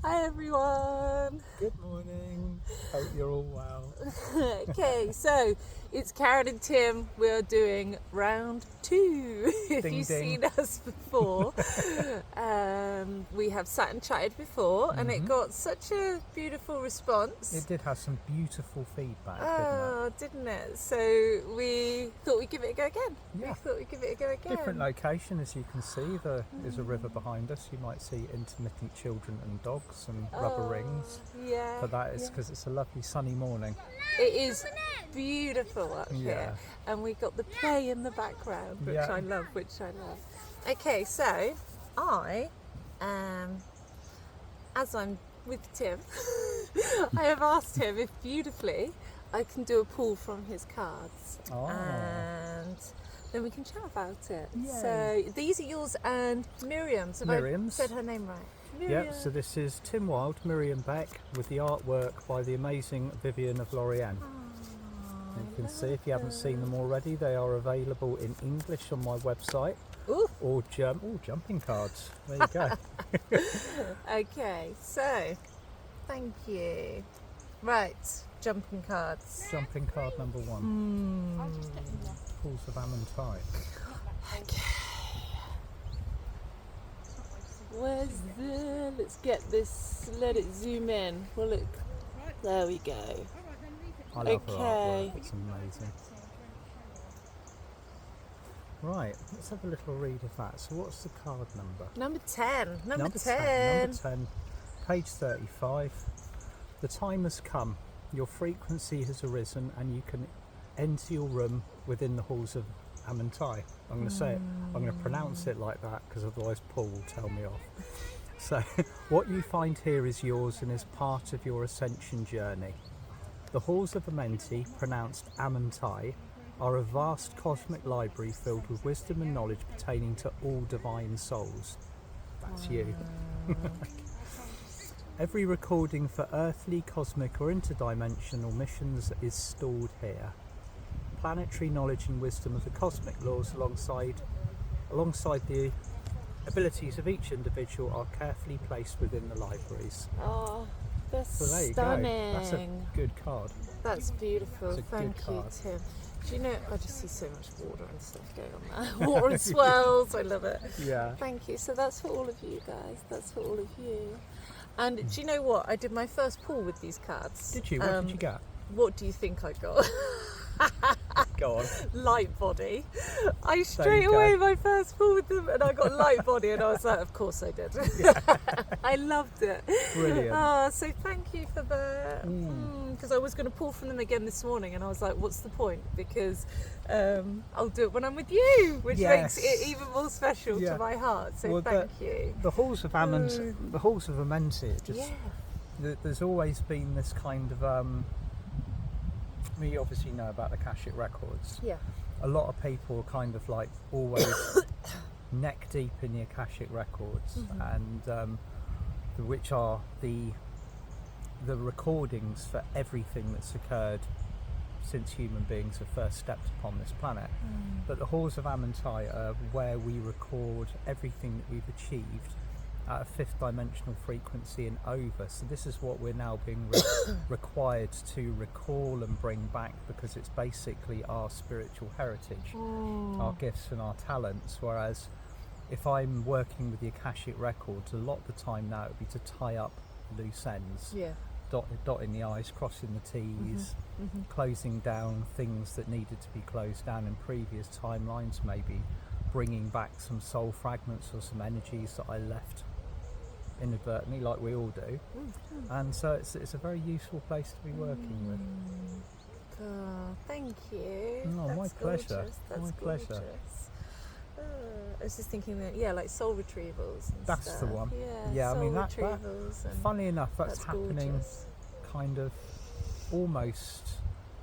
Hi everyone. Good morning. Hope you're all well. Okay, so it's Karen and Tim. We're doing round 2. If Ding, you've ding. seen us before, we have sat and chatted before, and it got such a beautiful response. It did have some beautiful feedback, Didn't it? So we thought we'd give it a go again. Yeah. We thought we'd give it a go again. Different location, as you can see. There is a river behind us. You might see intermittent children and dogs and rubber rings. Yeah. But that is because it's a lovely sunny morning. It is beautiful up Yeah. here, and we got the play in the background, which Yeah. I love. Okay, so I as I'm with Tim, I have asked him if beautifully I can do a pull from his cards, and then we can chat about it. Yay. So these are yours and Miriam's. Have Miriam's. I said her name right? Yep, so this is Tim Wilde, Miriam Beck, with the artwork by the amazing Vivian of Lorient. You can see, if you haven't seen them already, they are available in English on my website. Ooh. Or jumping cards. There you go. Okay, so thank you. Right, jumping cards. Jumping card number 1. Pools of Amons. Okay. Where's the? Let's get this. Let it zoom in. Well, look. There we go. I love her Okay. artwork. It's amazing. Right, let's have a little read of that. So what's the card number? Number 10. Number 10. 10. Number 10. Page 35. The time has come. Your frequency has arisen and you can enter your room within the halls of Amantai. I'm going to say it. I'm going to pronounce it like that because otherwise Paul will tell me off. So what you find here is yours and is part of your ascension journey. The halls of Amenti, pronounced Amantai, are a vast cosmic library filled with wisdom and knowledge pertaining to all divine souls. That's you. Every recording for earthly, cosmic or interdimensional missions is stored here. Planetary knowledge and wisdom of the cosmic laws alongside the abilities of each individual are carefully placed within the libraries. Oh, that's So there you stunning. go. That's a good card. That's beautiful. It's a Thank good you, card. Tim. Do you know, I just see so much water and stuff going on there. Water and swells. I love it. Yeah. Thank you. So that's for all of you guys. That's for all of you. And do you know what? I did my first pull with these cards. Did you? What did you get? What do you think I got? Go on. Light body. I There straight you go. away my first pull with them, and I got light body, and I was like, of course I did. I loved it. Brilliant. Oh, so thank you for that. Because I was going to pull from them again this morning, and I was like, what's the point? Because I'll do it when I'm with you, which Yes. makes it even more special Yeah. to my heart. So Well, thank you. The halls of Amons, the halls of Amenti, Yeah. there's always been this kind of we obviously know about the Akashic records. Yeah. A lot of people are kind of like always neck deep in the Akashic records, and which are the recordings for everything that's occurred since human beings have first stepped upon this planet. But the halls of Amantai are where we record everything that we've achieved at a fifth dimensional frequency and over. So this is what we're now being required to recall and bring back, because it's basically our spiritual heritage, our gifts and our talents. Whereas if I'm working with the Akashic records, a lot of the time now it would be to tie up loose ends. Yeah. Dotting the I's, crossing the T's, closing down things that needed to be closed down in previous timelines, maybe bringing back some soul fragments or some energies that I left inadvertently, like we all do. And so it's a very useful place to be working with. Oh, thank you. Oh, my That's pleasure. gorgeous. That's My pleasure. gorgeous. I was just thinking that, like soul retrievals and That's stuff. the one. Yeah, I soul mean that retrievals. And funny enough, that's happening gorgeous. kind of almost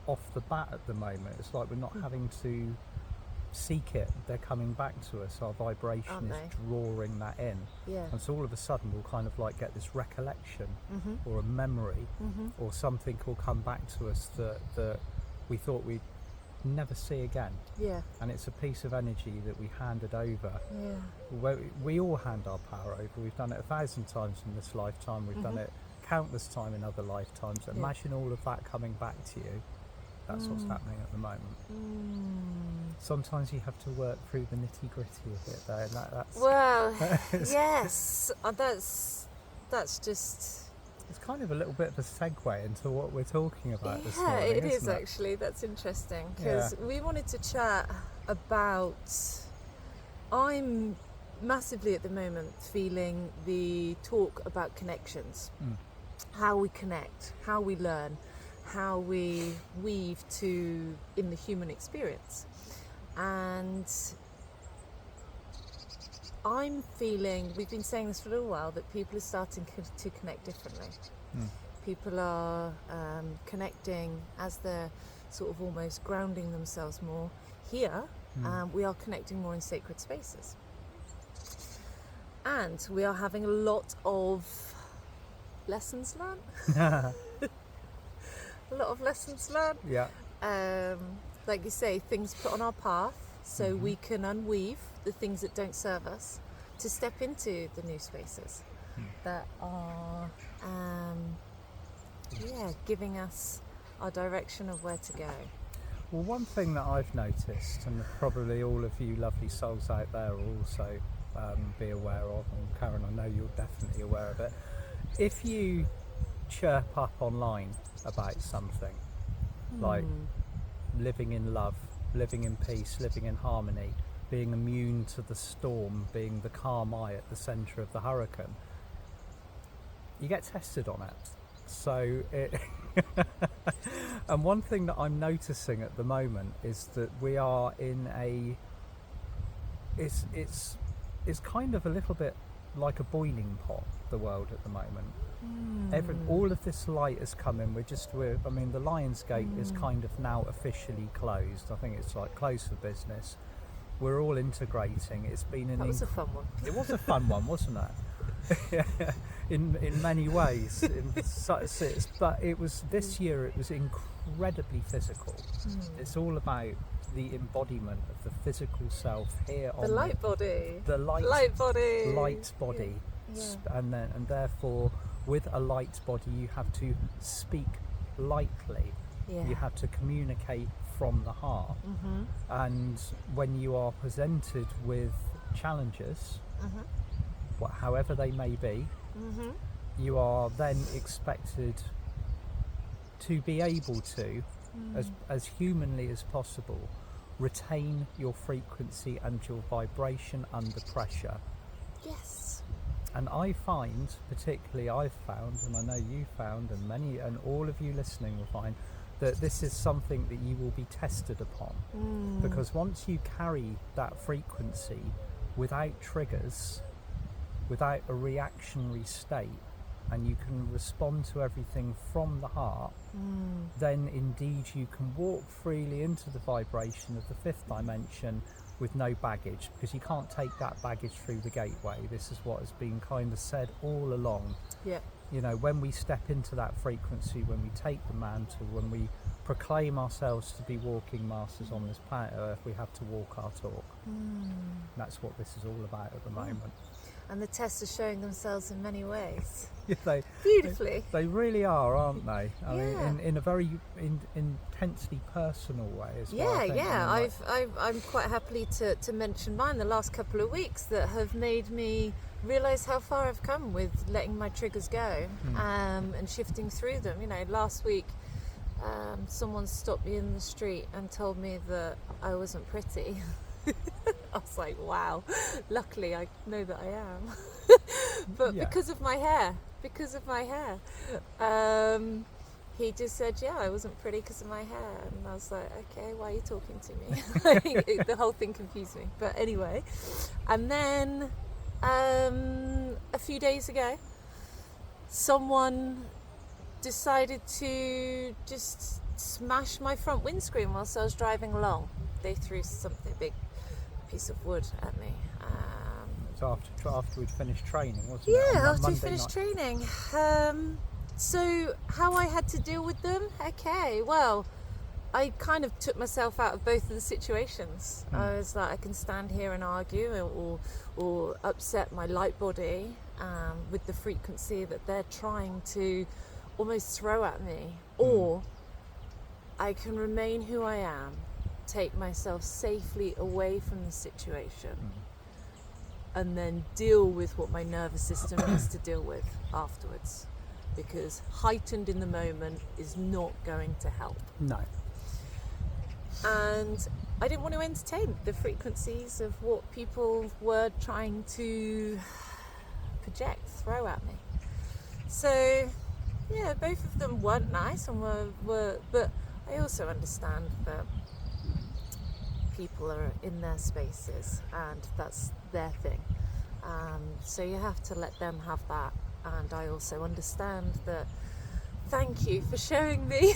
off the bat at the moment. It's like we're not having to seek it, they're coming back to us. Our vibration Aren't is they? drawing that in. Yeah. And so all of a sudden we'll kind of like get this recollection or a memory or something will come back to us that we thought we'd never see again. Yeah. And it's a piece of energy that we handed over. Yeah. We all hand our power over. We've done it 1,000 times in this lifetime. We've done it countless times in other lifetimes. Imagine all of that coming back to you. That's what's happening at the moment. Sometimes you have to work through the nitty-gritty of it, though. And that's well, yes. That's just... It's kind of a little bit of a segue into what we're talking about this Yeah, morning, it is isn't it? actually. That's interesting because we wanted to chat about... I'm massively at the moment feeling the talk about connections. How we connect, how we learn, how we weave in the human experience. And I'm feeling, we've been saying this for a little while, that people are starting to connect differently. People are connecting as they're sort of almost grounding themselves more. Here, we are connecting more in sacred spaces. And we are having a lot of lessons learned. A lot of lessons learned. Yeah. Like you say, things put on our path so we can unweave the things that don't serve us to step into the new spaces that are giving us our direction of where to go. Well, one thing that I've noticed, and probably all of you lovely souls out there will also be aware of, and Karen, I know you're definitely aware of it, if you chirp up online about something like living in love, living in peace, living in harmony, being immune to the storm, being the calm eye at the centre of the hurricane, you get tested on it. So it and one thing that I'm noticing at the moment is that we are in a it's kind of a little bit like a boiling pot, the world at the moment. All of this light has come in. I mean, the Lion's Gate is kind of now officially closed. I think it's like closed for business. We're all integrating. It's been That was a fun one. It was a fun one, wasn't it? in many ways, but it was this year. It was incredibly physical. It's all about the embodiment of the physical self here on the light body. The light body. Yeah. And therefore, with a light body, you have to speak lightly. Yeah. You have to communicate from the heart. And when you are presented with challenges, however they may be, you are then expected to be able to, as humanly as possible, retain your frequency and your vibration under pressure. Yes. And I find, particularly I've found, and I know you found, and many, and all of you listening will find, that this is something that you will be tested upon. Because once you carry that frequency without triggers, without a reactionary state, and you can respond to everything from the heart, then indeed you can walk freely into the vibration of the fifth dimension with no baggage, because you can't take that baggage through the gateway. This is what has been kind of said all along. Yeah. You know, when we step into that frequency, when we take the mantle, when we proclaim ourselves to be walking masters on this planet Earth, we have to walk our talk. That's what this is all about at the moment. And the tests are showing themselves in many ways. Beautifully. They really are, aren't they? I Yeah. mean, in a very intensely personal way as well. Yeah, I think, yeah. I'm quite happy to mention mine the last couple of weeks that have made me realise how far I've come with letting my triggers go and shifting through them. You know, last week someone stopped me in the street and told me that I wasn't pretty. I was like, wow, luckily I know that I am. But because of my hair, he just said, yeah, I wasn't pretty because of my hair. And I was like, okay, why are you talking to me? The whole thing confused me. But anyway, and then a few days ago, someone decided to just smash my front windscreen whilst I was driving along. They threw something big, piece of wood at me. So after we'd finished training, wasn't it? Yeah, after we Monday finished night. training. So how I had to deal with them? Okay, well, I kind of took myself out of both of the situations. I was like, I can stand here and argue or upset my light body with the frequency that they're trying to almost throw at me, or I can remain who I am, take myself safely away from the situation, and then deal with what my nervous system needs to deal with afterwards, because heightened in the moment is not going to help. No. And I didn't want to entertain the frequencies of what people were trying to project, throw at me. So yeah, both of them weren't nice and were but I also understand that people are in their spaces and that's their thing. So you have to let them have that. And I also understand that. Thank you for showing me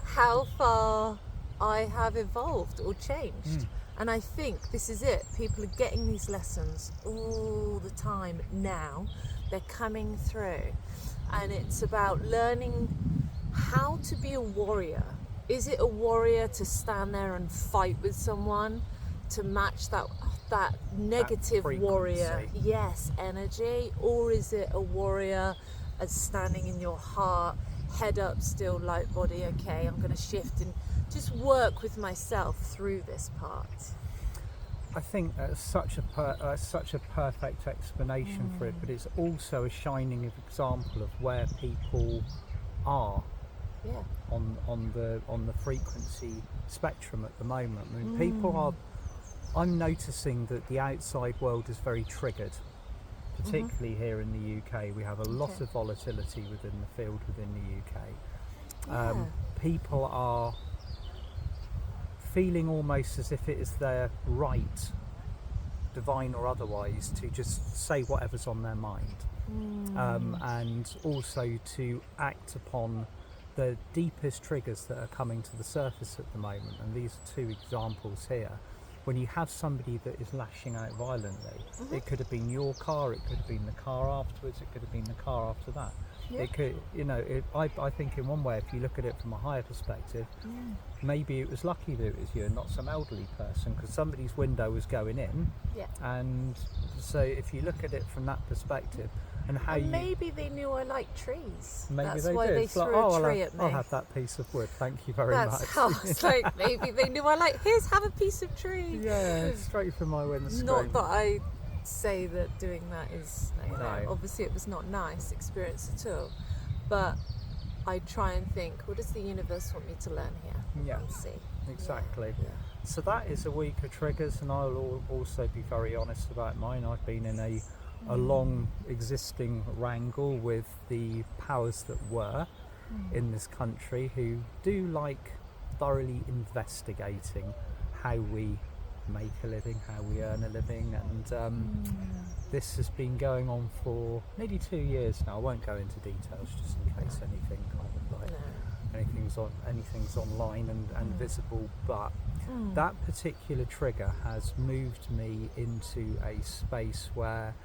how far I have evolved or changed. And I think this is it. People are getting these lessons all the time now. They're coming through. And it's about learning how to be a warrior. Is it a warrior to stand there and fight with someone to match that negative warrior, yes, energy? Or is it a warrior as standing in your heart, head up still, light body, okay, I'm going to shift and just work with myself through this part? I think that's such a perfect explanation for it, but it's also a shining example of where people are on the frequency spectrum at the moment. I mean, people are. I'm noticing that the outside world is very triggered, particularly here in the UK. We have a lot of volatility within the field within the UK. People are feeling almost as if it is their right, divine or otherwise, to just say whatever's on their mind, and also to act upon the deepest triggers that are coming to the surface at the moment. And these are two examples here. When you have somebody that is lashing out violently, it could have been your car, it could have been the car afterwards, it could have been the car after that. It could, I think in one way, if you look at it from a higher perspective, maybe it was lucky that it was you and not some elderly person, because somebody's window was going in. And so if you look at it from that perspective, and how maybe they knew I like trees. Maybe that's they why did. they It's threw like, a tree at me. I'll have that piece of wood, thank you very much. It's like, maybe they knew I like, have a piece of tree. Yeah, straight from my windscreen. Not that I say that doing that is, obviously it was not nice experience at all, but I try and think, what does the universe want me to learn here? And see. Exactly. So that is a week of triggers, and I'll also be very honest about mine. I've been in a long existing wrangle with the powers that were in this country, who do like thoroughly investigating how we make a living, how we earn a living, and this has been going on for nearly 2 years now. I won't go into details just in case anything kind of like anything's online and visible, but that particular trigger has moved me into a space where,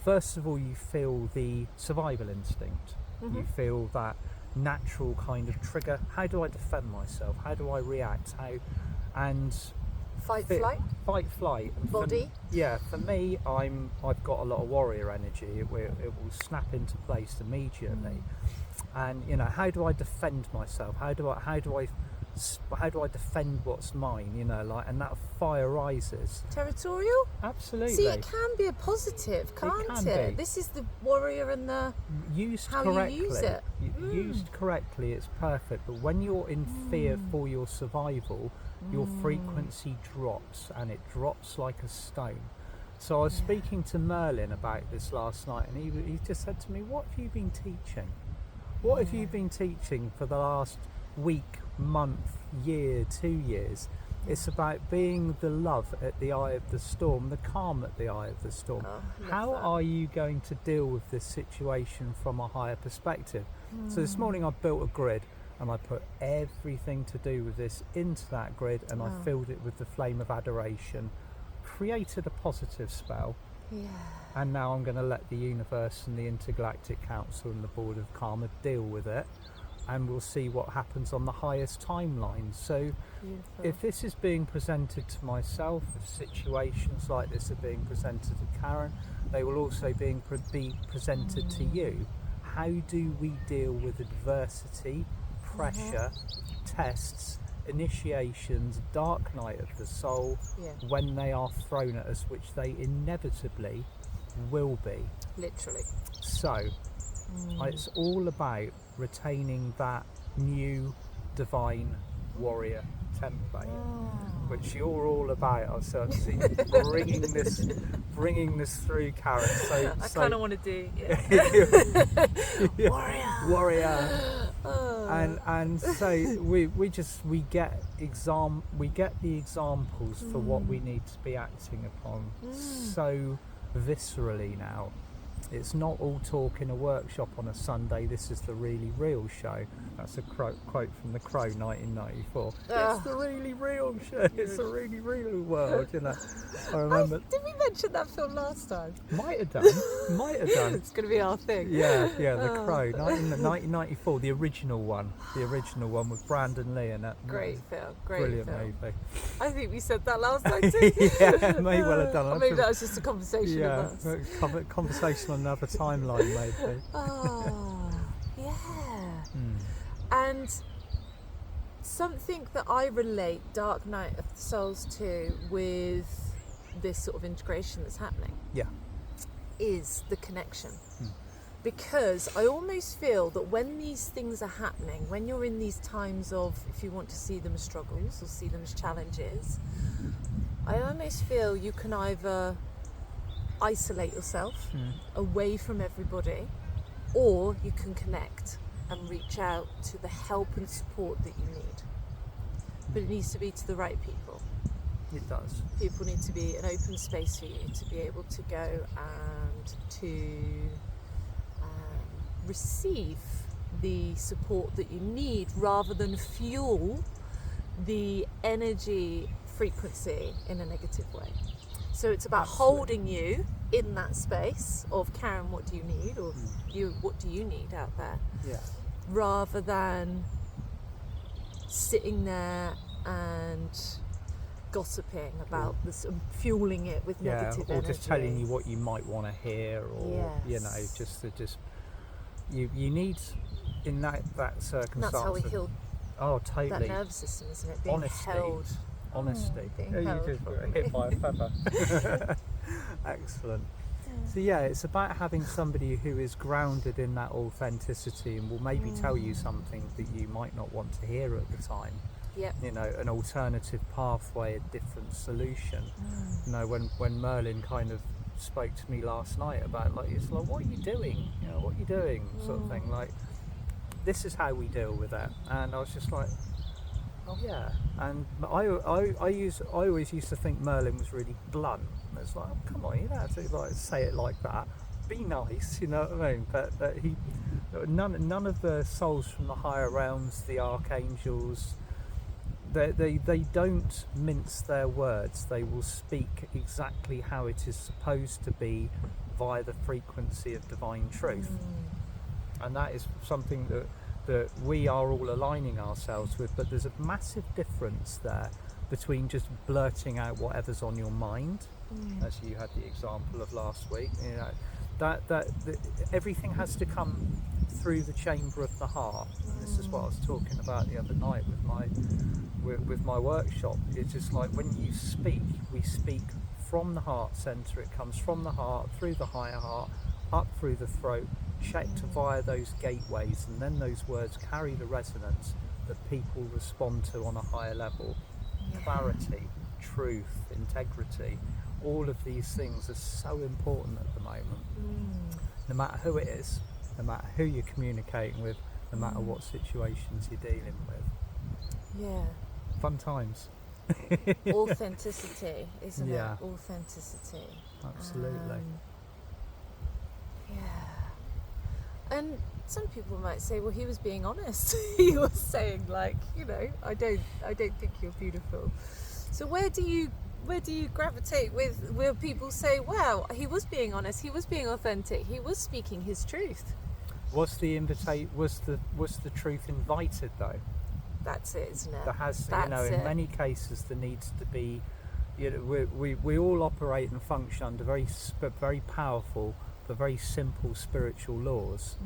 first of all, you feel the survival instinct. You feel that natural kind of trigger. How do I defend myself? How do I react? Fight, flight. And body. For me, I've got a lot of warrior energy. It will snap into place immediately. And how do I defend myself? How do I defend what's mine? And that fire rises. Territorial? Absolutely. See, it can be a positive, can't it? This is the warrior and the used how correctly. you use it. Used correctly, it's perfect. But when you're in fear for your survival, your frequency drops, and it drops like a stone. So I was speaking to Merlin about this last night, and he just said to me, "What have you been teaching? What have you been teaching for the last week, month, year, 2 years?" It's about being the love at the eye of the storm, the calm at the eye of the storm. How are you going to deal with this situation from a higher perspective? So this morning I built a grid, and I put everything to do with this into that grid, and I filled it with the flame of adoration, created a positive spell, and now I'm going to let the universe and the Intergalactic Council and the Board of Karma deal with it. and we'll see what happens on the highest timeline. So Beautiful. if this is being presented to myself, if situations like this are being presented to Karen, they will also be presented to you. How do we deal with adversity, pressure, tests, initiations, dark night of the soul, when they are thrown at us, which they inevitably will be? Literally. So it's all about retaining that new divine warrior template, which you're all about. I've certainly bringing this through, Karen. So I kind of want to do, warrior. And so we get the examples for what we need to be acting upon so viscerally now. It's not all talk in a workshop on a Sunday. This is the really real show. That's a quote from The Crow, 1994. It's the really real show. It's the really real world, you know. I remember. Did we mention that film last time? Might have done. It's going to be our thing. Yeah, The Crow, 1994, the original one with Brandon Lee and that. Great film. Brilliant movie. I think we said that last time too. Yeah, may well have done. Or maybe that was just a conversation of us. Conversation on another timeline, maybe. Oh, yeah. And something that I relate Dark Night of the Souls to with this sort of integration that's happening is the connection. Because I almost feel that when these things are happening, when you're in these times of, if you want to see them as struggles or see them as challenges, I almost feel you can either isolate yourself away from everybody, or you can connect and reach out to the help and support that you need. But it needs to be to the right people. It does. People need to be an open space for you to be able to go and to receive the support that you need, rather than fuel the energy frequency in a negative way. So it's about holding you in that space of, Karen, what do you need? Or what do you need out there? Yeah. Rather than sitting there and gossiping about this and fueling it with negative energy. Or just telling you what you might want to hear, or you need in that circumstance. And that's how we heal totally. that nervous system, isn't it? Being held. Honesty. Being You held. did hit by a feather. Excellent. So it's about having somebody who is grounded in that authenticity and will maybe tell you something that you might not want to hear at the time. Yep. You know, an alternative pathway, a different solution. You know, when Merlin kind of spoke to me last night about, like, it's like, what are you doing? You know, what are you doing? Sort of thing. Like, this is how we deal with that. And I was just like, oh yeah. And I always used to think Merlin was really blunt. And it's like, oh, come on, you don't have to like say it like that. Be nice, you know what I mean? But none of the souls from the higher realms, the archangels, they don't mince their words. They will speak exactly how it is supposed to be via the frequency of divine truth. And that is something that we are all aligning ourselves with. But there's a massive difference there between just blurting out whatever's on your mind, as you had the example of last week. You know, that everything has to come through the chamber of the heart. And this is what I was talking about the other night with my workshop. It's just like, when you speak, we speak from the heart center. It comes from the heart, through the higher heart, up through the throat, checked via those gateways, and then those words carry the resonance that people respond to on a higher level. Clarity, truth, integrity, all of these things are so important at the moment. No matter who it is, no matter who you're communicating with, no matter what situations you're dealing with. Yeah. Fun times. Authenticity, isn't it? Yeah. Authenticity. Absolutely. And some people might say, well, he was being honest. He was saying, like, you know, I don't think you're beautiful. So where do you gravitate with where people say, wow, he was being honest, he was being authentic, he was speaking his truth? Was the truth invited though? That's it, isn't it? There has, That's in it. many cases there needs to be, we all operate and function under very powerful but very simple spiritual laws.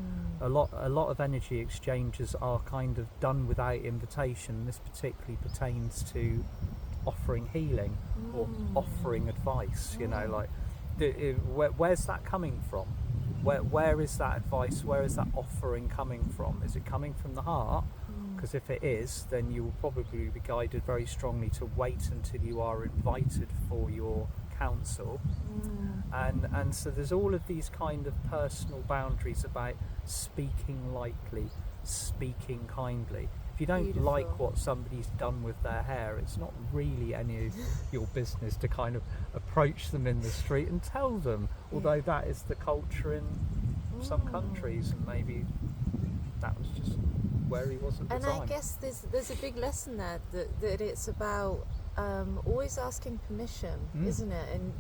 A lot of energy exchanges are kind of done without invitation. This particularly pertains to offering healing or offering advice. Where's that coming from? Where is that advice? Where is that offering coming from? Is it coming from the heart? Because if it is, then you will probably be guided very strongly to wait until you are invited for your counsel. And so there's all of these kind of personal boundaries about speaking lightly, speaking kindly. If you don't Beautiful. like what somebody's done with their hair, it's not really any of your business to kind of approach them in the street and tell them, although that is the culture in some countries, and maybe that was just where he was at the time. And I guess there's a big lesson there that it's about always asking permission, isn't it? And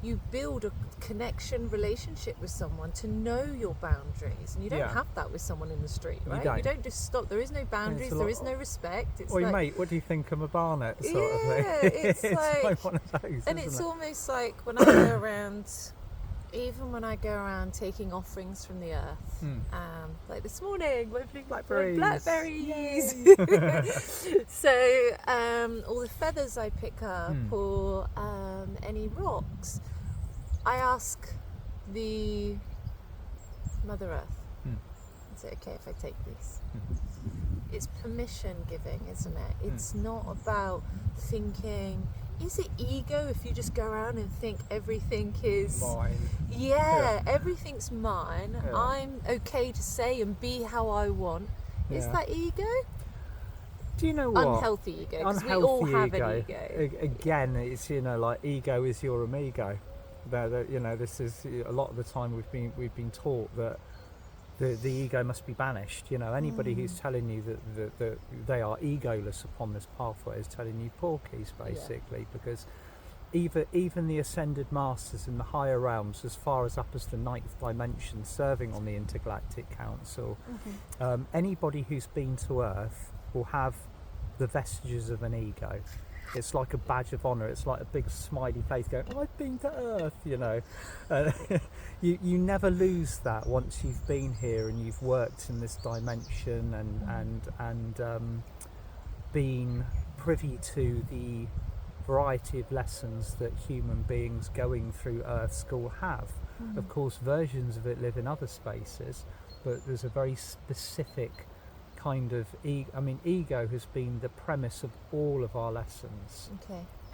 you build a connection relationship with someone to know your boundaries, and you don't have that with someone in the street, right? You don't just stop. There is no boundaries, there is no respect. It's Oi, like, mate, what do you think of my barnet sort of thing? It's like one of those, and it's isn't it? almost like when I go around, even when I go around taking offerings from the earth, like this morning, opening blackberries. So all the feathers I pick up, or any rocks, I ask the Mother Earth, is it okay if I take these? It's permission giving, isn't it? It's not about thinking, is it ego if you just go around and think everything is mine? Everything's mine. I'm okay to say and be how I want. Is that ego? Do you know what? Unhealthy ego, because we all have an ego. Again, it's like ego is your amigo. This is a lot of the time we've been taught that the ego must be banished. Anybody who's telling you that they are egoless upon this pathway is telling you porkies, basically, because even the ascended masters in the higher realms, as far as up as the 9th dimension, serving on the Intergalactic Council, anybody who's been to Earth will have the vestiges of an ego. It's like a badge of honour. It's like a big smiley face going, I've been to Earth, you never lose that once you've been here and you've worked in this dimension and been privy to the variety of lessons that human beings going through Earth School have. Of course, versions of it live in other spaces, but there's a very specific kind of ego has been the premise of all of our lessons.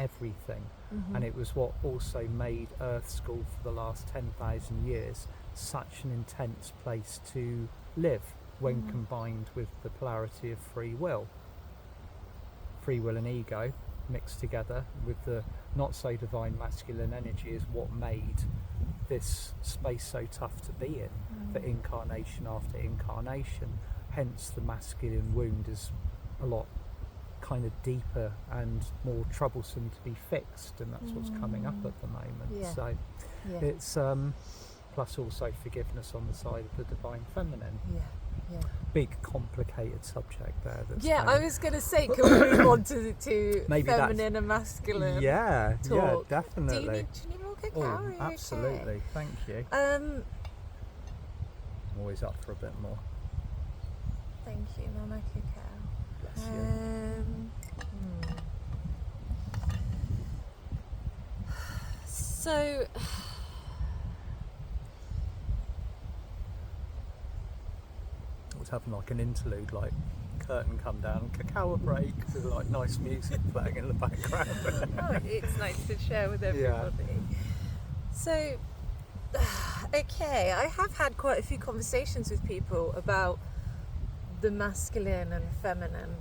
Everything. And it was what also made Earth School for the last 10,000 years such an intense place to live when combined with the polarity of free will and ego mixed together with the not so divine masculine energy is what made this space so tough to be in for incarnation after incarnation. Hence the masculine wound is a lot kind of deeper and more troublesome to be fixed, and that's what's coming up at the moment. So it's plus also forgiveness on the side of the divine feminine. Big complicated subject there. I was going to say, can we move on to maybe feminine and masculine? Talk? Definitely. Do you need more cacao? Absolutely. Okay? Thank you. I'm always up for a bit more. Thank you, Mama Cacao. Bless you. So, I was having like an interlude, like curtain come down, cacao break, with like nice music playing in the background. It's nice to share with everybody. So, okay, I have had quite a few conversations with people about the masculine and feminine.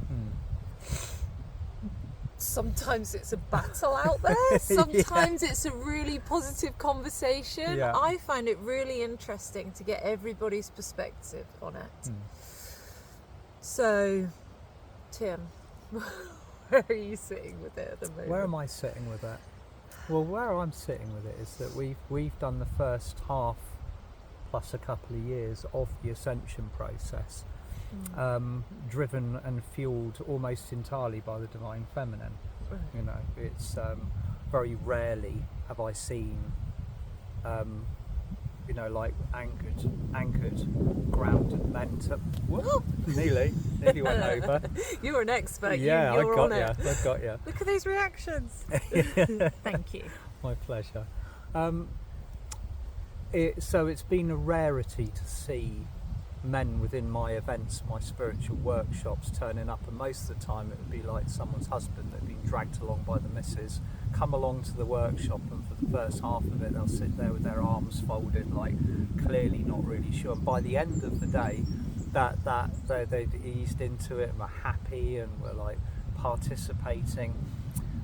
Sometimes it's a battle out there, sometimes it's a really positive conversation. I find it really interesting to get everybody's perspective on it. So, Tim, where are you sitting with it at the moment? Where am I sitting with it? Well, where I'm sitting with it is that we've done the first half plus a couple of years of the Ascension process, driven and fueled almost entirely by the Divine Feminine. Right. You know, it's very rarely have I seen, you know, like anchored, grounded men. Whoop, nearly went over. You're an expert. Yeah, You're I got on it. you. I got you. Look at these reactions. Thank you. My pleasure. So it's been a rarity to see men within my events, my spiritual workshops, turning up, and most of the time it would be like someone's husband that had been dragged along by the missus, come along to the workshop, and for the first half of it they'll sit there with their arms folded, like clearly not really sure. And by the end of the day, they'd eased into it and were happy and were like participating.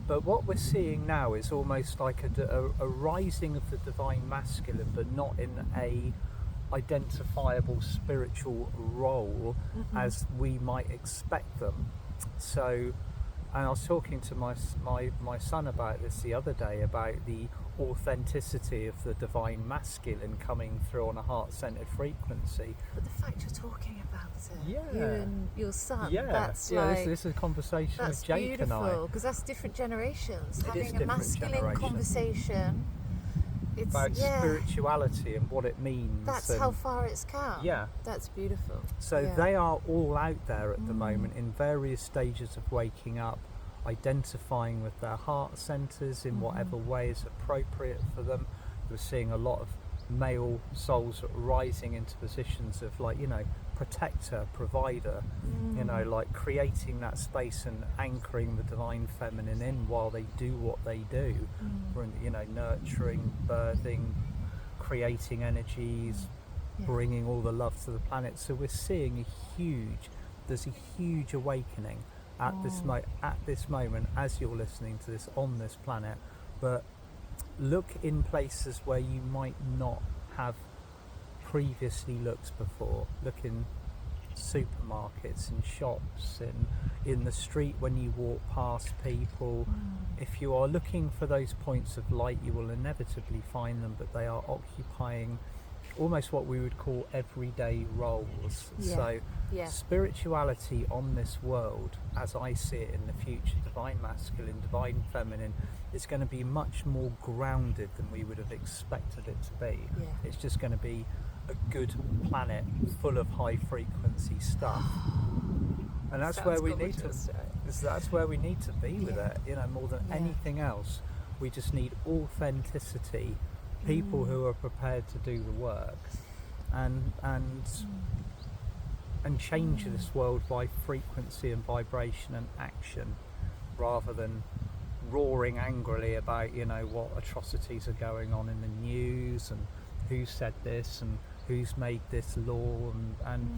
But what we're seeing now is almost like a rising of the divine masculine, but not in a identifiable spiritual role as we might expect them. So, and I was talking to my son about this the other day, about the authenticity of the divine masculine coming through on a heart-centered frequency. But the fact you're talking about it, Yeah. you and your son, that's this is a conversation that's with Jake and I. beautiful, because that's different generations. It is Having a different masculine generations. conversation, it's About spirituality and what it means. That's and how far it's come. Yeah. That's beautiful. So Yeah. they are all out there at the moment in various stages of waking up, identifying with their heart centres in whatever way is appropriate for them. We're seeing a lot of male souls rising into positions of, like, you know, protector, provider, you know, like creating that space and anchoring the divine feminine in while they do what they do. You know, nurturing, birthing, creating energies, bringing all the love to the planet. So we're seeing there's a huge awakening at this moment as you're listening to this on this planet. But look in places where you might not have previously looked before. Look in supermarkets, in shops, in the street when you walk past people. If you are looking for those points of light, you will inevitably find them, but they are occupying almost what we would call everyday roles. So spirituality on this world, as I see it in the future, divine masculine, divine feminine, is going to be much more grounded than we would have expected it to be. It's just going to be a good planet full of high frequency stuff, and that's where we need to. That's where we need to be with it. You know, more than anything else, we just need authenticity. People who are prepared to do the work, and change this world by frequency and vibration and action, rather than roaring angrily about, you know, what atrocities are going on in the news and who said this and who's made this law and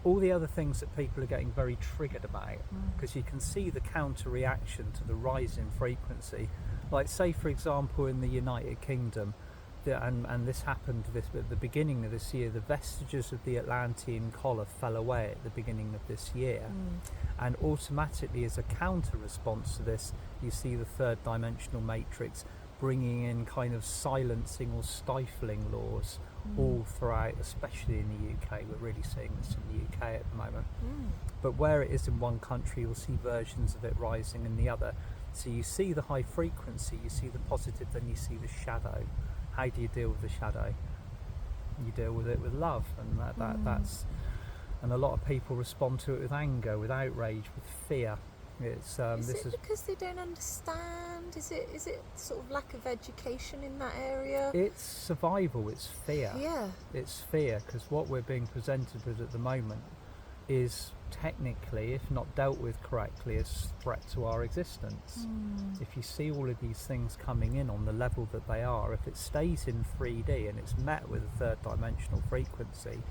all the other things that people are getting very triggered about, because you can see the counter reaction to the rise in frequency. Like, say for example, in the United Kingdom, and this happened at the beginning of this year, the vestiges of the Atlantean collar fell away at the beginning of this year, and automatically, as a counter response to this, you see the third dimensional matrix bringing in kind of silencing or stifling laws all throughout, especially in the UK. We're really seeing this in the UK at the moment. But where it is in one country, you'll see versions of it rising in the other. So you see the high frequency, you see the positive, then you see the shadow. How do you deal with the shadow? You deal with it with love, and that's, and a lot of people respond to it with anger, with outrage, with fear. It's because they don't understand? Is it sort of lack of education in that area? It's survival. It's fear. Yeah. It's fear, because what we're being presented with at the moment is technically, if not dealt with correctly, a threat to our existence. If you see all of these things coming in on the level that they are, if it stays in 3D and it's met with a third dimensional frequency,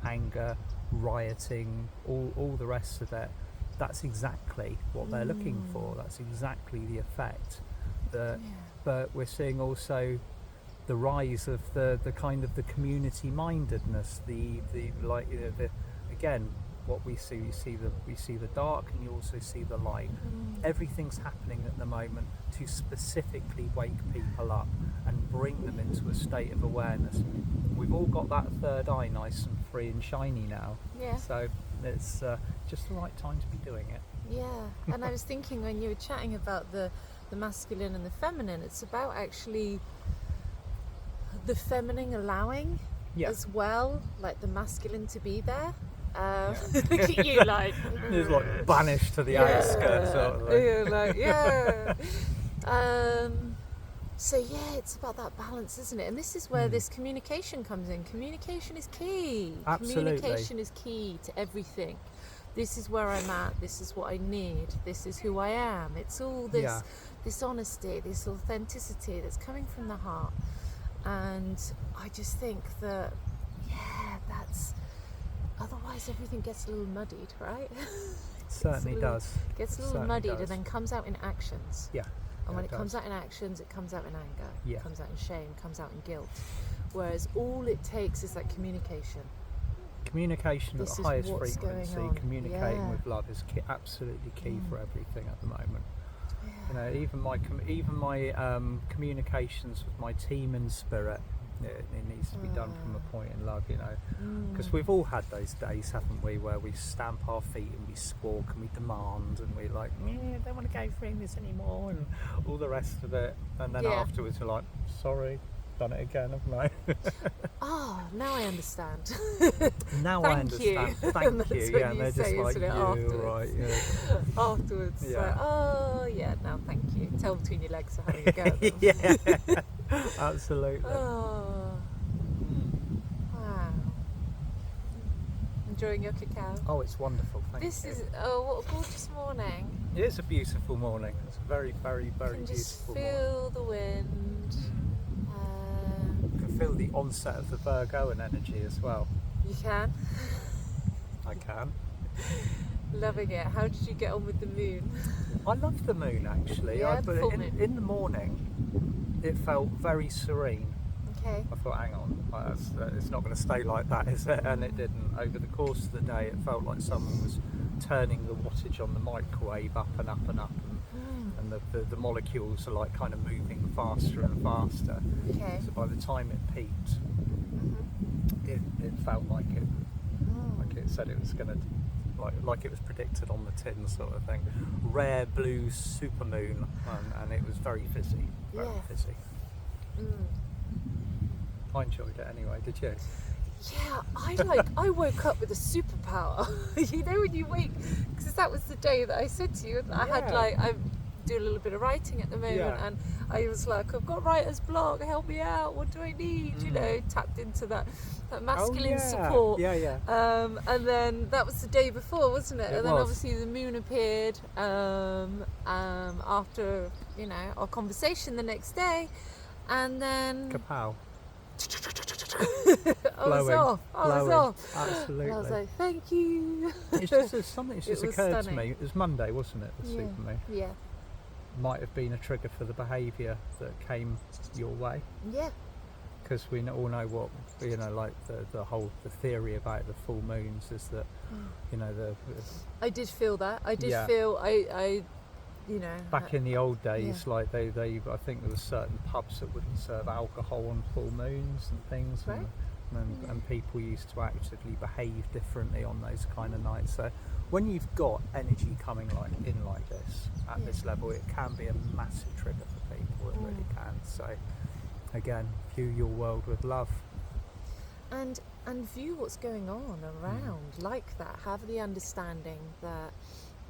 anger, rioting, all the rest of it, that's exactly what they're looking for. That's exactly the effect. But we're seeing also the rise of the kind of the community mindedness, again, what we see the dark, and you also see the light. Everything's happening at the moment to specifically wake people up and bring them into a state of awareness. we've all got that third eye nice and free and shiny now. Yeah. So it's just the right time to be doing it. Yeah. And I was thinking when you were chatting about the masculine and the feminine, it's about actually the feminine allowing as well, like the masculine to be there. Look at you, like it's like banished to the outskirts sort of thing. Yeah, so yeah, it's about that balance, isn't it? And this is where this communication comes in. Communication is key. Absolutely. Communication is key to everything. This is where I'm at, this is what I need, this is who I am. It's all this this honesty, this authenticity that's coming from the heart. And I just think that, that's, otherwise everything gets a little muddied, right? Certainly does. Gets a little muddied and then comes out in actions. Yeah. And when it comes out in actions, it comes out in anger, Yeah. it comes out in shame, it comes out in guilt. Whereas all it takes is that communication. Communication at This the is highest what's frequency, going on. communicating with love is absolutely key for everything at the moment. You know, even my communications with my team in spirit, it needs to be done from a point in love, you know, because we've all had those days, haven't we, where we stamp our feet and we squawk and we demand and we're like, I don't want to go through this anymore and all the rest of it, and then afterwards we're like, sorry, done it again, haven't I? Now I understand. Now I understand. Thank you. Yeah, and they're just like, right, yeah. Afterwards, like, now thank you. Tail between your legs for having a go at them. Yeah, absolutely. Wow. Enjoying your cacao? Oh, it's wonderful. Thank you. This is what a gorgeous morning. It is a beautiful morning. It's a very, very, very You can just beautiful feel morning. the wind. You can feel the onset of the Virgoan energy as well. You can. I can. Loving it. How did you get on with the moon? I love the moon actually. Yeah, But in the morning, it felt very serene. Okay. I thought, hang on, it's not going to stay like that, is it? And it didn't. Over the course of the day, it felt like someone was turning the wattage on the microwave up and up and up, and the molecules are like kind of moving faster and faster. Okay. So by the time it peaked, it felt like it said it was going to, like it was predicted on the tin, sort of thing. Rare blue supermoon, and it was very fizzy, very fizzy. I enjoyed it anyway. Did you? Yeah, I woke up with a superpower. You know, when you wake, because that was the day that I said to you, and I had I do a little bit of writing at the moment, and I was like, I've got writer's block, help me out, what do I need? You know, tapped into that masculine support. And then that was the day before, wasn't it? And then obviously the moon appeared after, you know, our conversation the next day, and then Cacao. I was off. Absolutely. And I was like, thank you. It's just something just occurred stunning. to me. It was Monday, wasn't it? The supermoon. Yeah. Might have been a trigger for the behaviour that came your way. Yeah. Because we all know what, you know, like the theory about the full moons is that, you know, I did feel that. I did feel I you know. Back in the old days, like they I think there were certain pubs that wouldn't serve alcohol on full moons and things, right. and people used to actively behave differently on those kind of nights. So when you've got energy coming like this at this level, it can be a massive trigger for people. It really can. So again, view your world with love. And view what's going on around like that. Have the understanding that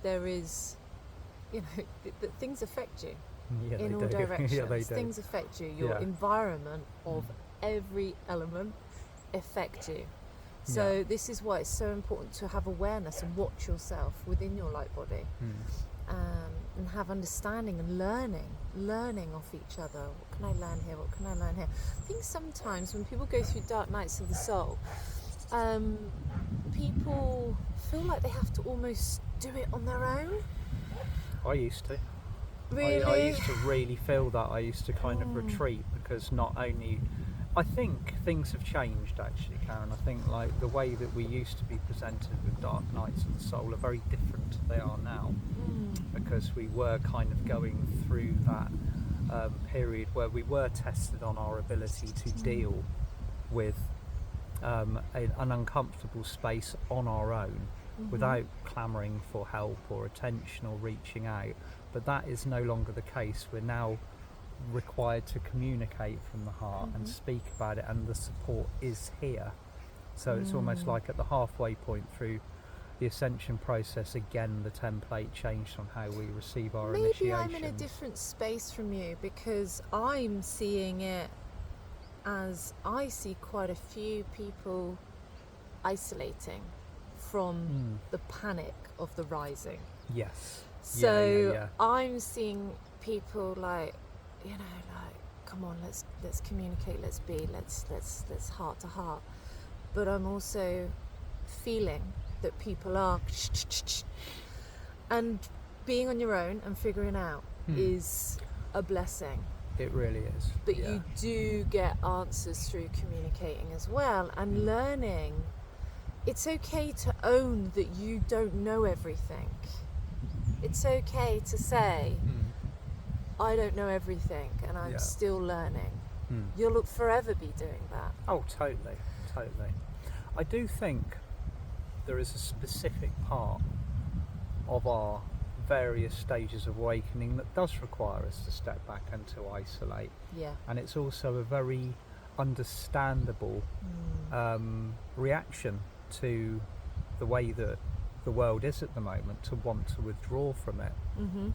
there is, you know, that things affect you in all directions. Yeah, they do. Things affect you. Your environment of every element affect you. So this is why it's so important to have awareness and watch yourself within your light body, and have understanding and learning off each other. What can I learn here? What can I learn here? I think sometimes when people go through dark nights of the soul, people feel like they have to almost do it on their own. I used to. Really? I used to really feel that. I used to kind of retreat, because not only, I think things have changed actually, Karen. I think like the way that we used to be presented with dark nights of the soul are very different to they are now, because we were kind of going through that period where we were tested on our ability to deal with an uncomfortable space on our own, without clamouring for help or attention or reaching out. But that is no longer the case. We're now required to communicate from the heart and speak about it, and the support is here. So it's almost like at the halfway point through the Ascension process, again the template changed on how we receive our initiations. Maybe I'm in a different space from you, because I'm seeing it as I see quite a few people isolating from the panic of the rising. Yes. So I'm seeing people like, come on, let's communicate, let's heart to heart. But I'm also feeling that people are and being on your own and figuring out is a blessing. It really is. But you do get answers through communicating as well, and learning. It's okay to own that you don't know everything. It's okay to say, I don't know everything and I'm still learning. You'll forever be doing that. Oh, totally. I do think there is a specific part of our various stages of awakening that does require us to step back and to isolate. Yeah. And it's also a very understandable reaction to the way that the world is at the moment, to want to withdraw from it,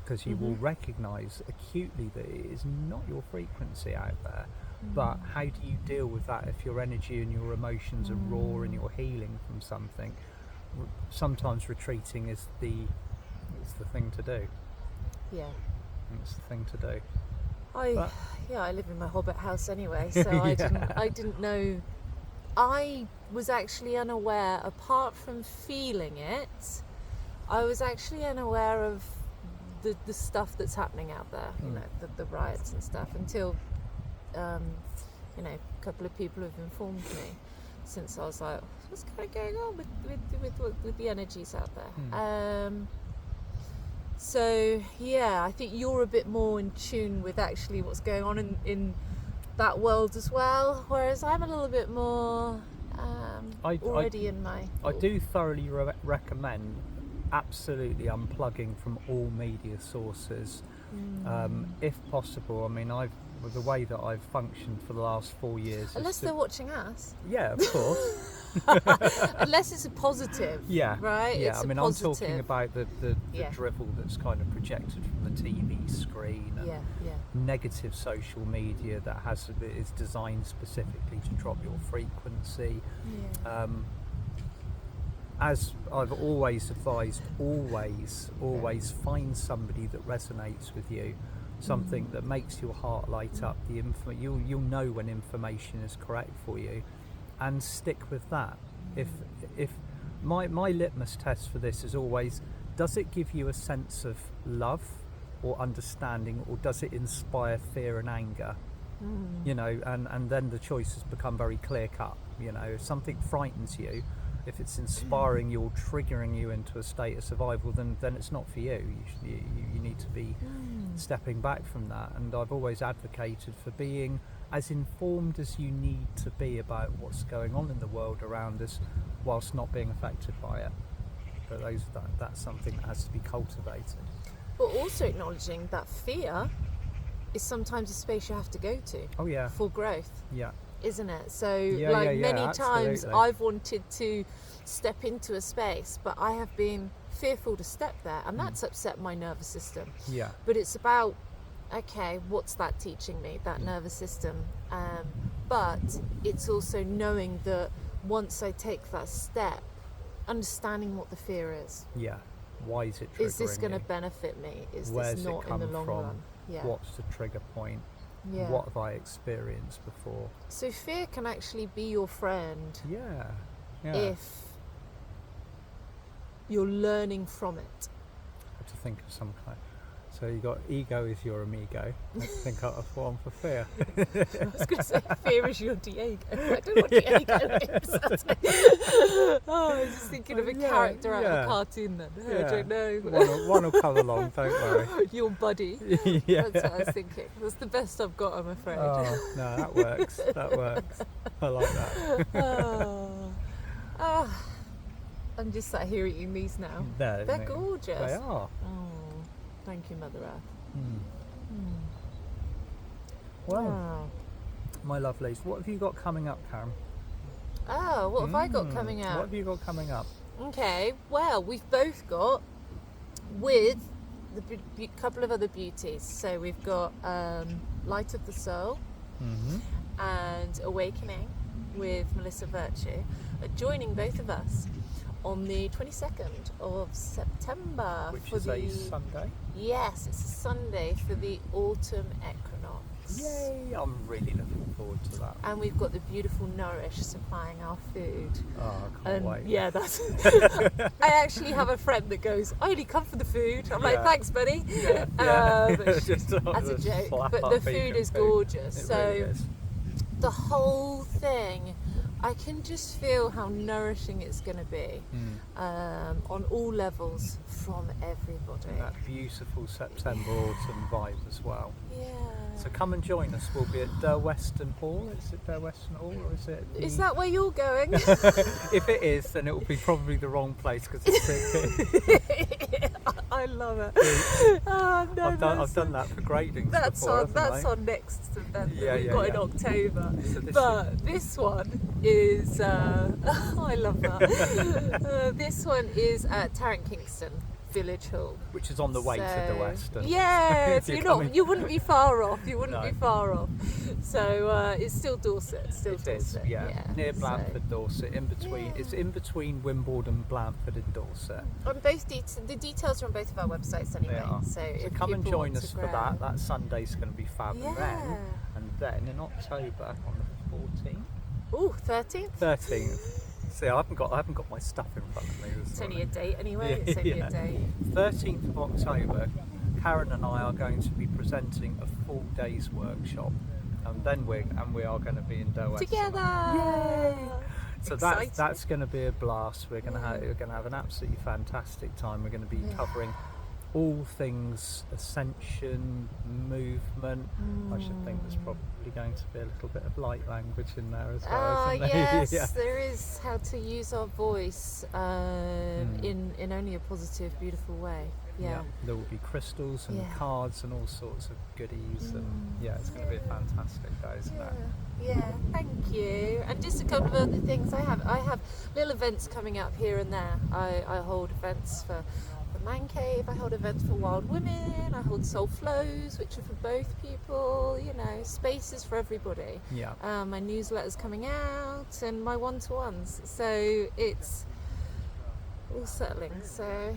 because you will recognise acutely that it is not your frequency out there. But how do you deal with that if your energy and your emotions are raw and you're healing from something? Sometimes retreating is the thing to do. Yeah. It's the thing to do. I live in my hobbit house anyway, so I didn't know. I was actually unaware, apart from feeling it, I was actually unaware of the stuff that's happening out there, the riots and stuff, until a couple of people have informed me, since I was like, what's kind of going on with the energies out there. So I think you're a bit more in tune with actually what's going on in that world as well, whereas I'm a little bit more already in my... I do thoroughly recommend absolutely unplugging from all media sources, if possible. I mean, the way that I've functioned for the last 4 years, unless they're watching us. Yeah, of course. Unless it's a positive. Yeah. Right? Yeah, it's I mean, I'm talking about the drivel that's kind of projected from the TV screen, and negative social media that is designed specifically to drop your frequency. As I've always advised, always find somebody that resonates with you, something that makes your heart light up. You'll know when information is correct for you, and stick with that. If my litmus test for this is always, does it give you a sense of love or understanding, or does it inspire fear and anger? And then the choices become very clear cut. If something frightens you, if it's inspiring you or triggering you into a state of survival, then it's not for you. You need to be stepping back from that. And I've always advocated for being as informed as you need to be about what's going on in the world around us, whilst not being affected by it. But that's something that has to be cultivated. But also acknowledging that fear is sometimes a space you have to go to. Oh yeah. For growth. Yeah. Isn't it? So many times absolutely. I've wanted to step into a space, but I have been fearful to step there, and that's upset my nervous system. Yeah. But it's about, okay, what's that teaching me, that nervous system? But it's also knowing that once I take that step, understanding what the fear is. Yeah. Why is it triggering? Is this going to benefit me? Is Where's this not it come in the long from? run? Yeah. What's the trigger point? Yeah. What have I experienced before? So fear can actually be your friend. Yeah. If you're learning from it. I have to think of So you got ego is your amigo. I think I've one for fear. I was going to say fear is your Diego. I don't know what Diego is. Oh, I was just thinking of a character out of a cartoon then. I don't know. One will come along, don't worry. Your buddy. Yeah. That's what I was thinking. That's the best I've got, I'm afraid. Oh, no, that works. That works. I like that. Oh, I'm just sat here eating these now. They're gorgeous. They are. Oh, thank you, Mother Earth. Well, my lovelies, what have you got coming up, Karen? Oh, what have I got coming up? What have you got coming up? Okay, well, we've both got with the couple of other beauties. So we've got Light of the Soul and Awakening with Melissa Virtue, joining both of us on the 22nd of September. Which is a Sunday? Yes, it's a Sunday for the autumn equinox. Yay! I'm really looking forward to that. And we've got the beautiful Nourish supplying our food. Oh, I can't wait. Yeah, that's... I actually have a friend that goes, I only come for the food. I'm like, thanks, buddy. But Just as a joke. But the food is gorgeous. It so really is. The whole thing, I can just feel how nourishing it's going to be on all levels from everybody. And that beautiful September autumn vibe as well. Yeah. So come and join us. We'll be at Derweston Hall. Is it Derweston Hall or is it? Is that where you're going? If it is, then it will be probably the wrong place because it's I love it. Oh, no, I've done that for gradings before. That's our next event that we've got in October. So this one is I love that. This one is at Tarrant Kingston Village Hall, which is on the way to Derweston. Yeah, so you wouldn't be far off. You wouldn't be far off. So it's still Dorset. It is, near Blandford, Dorset. In between, it's in between Wimbledon, Blandford, and Dorset. On both the details are on both of our websites anyway. So come and join us for that. That Sunday's going to be fab. Yeah. And then in October on the 14th. Oh, 13th. 13th. See, I haven't got my stuff in front of me. It's only a date anyway. It's only a date. 13th of October, Karen and I are going to be presenting a full day's workshop, and then we are going to be in Derweston together. Yay! So Exciting. that's going to be a blast. We're going to have an absolutely fantastic time. We're going to be covering all things Ascension, movement. I should think there's probably going to be a little bit of light language in there as well. Isn't there? Yes, there is. How to use our voice in only a positive, beautiful way. Yeah. There will be crystals and cards and all sorts of goodies, and it's going to be a fantastic day, isn't it? Yeah, thank you. And just a couple of other things. I have little events coming up here and there. I hold events for the Man Cave, I hold events for Wild Women, I hold Soul Flows, which are for both people, spaces for everybody. Yeah. My newsletter's coming out and my one-to-ones. So it's all settling. So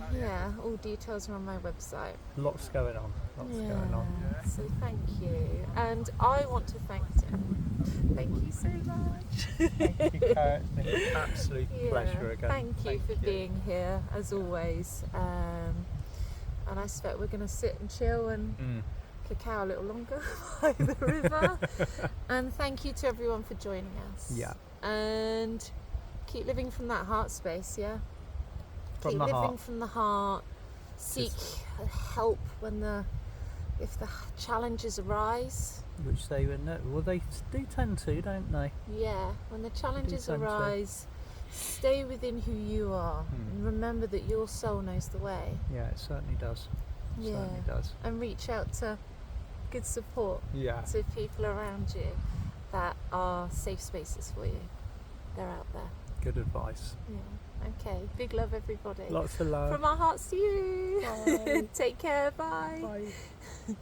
all details are on my website. Lots going on. So thank you. And I want to thank Tim. Thank you so much. Thank you, Karen. It's been an absolute pleasure again. Thank you for being here, as always. And I suspect we're going to sit and chill and cacao a little longer by the river. And thank you to everyone for joining us. Yeah. And keep living from that heart space, From the heart. From the heart. Seek help if the challenges arise. Which they do tend to, don't they? Yeah, when the challenges arise, stay within who you are and remember that your soul knows the way. Yeah, it certainly does. Certainly does. And reach out to good support to people around you that are safe spaces for you. They're out there. Good advice. Yeah. Okay. Big love, everybody. Lots of love. From our hearts to you. Bye. Take care. Bye. Bye.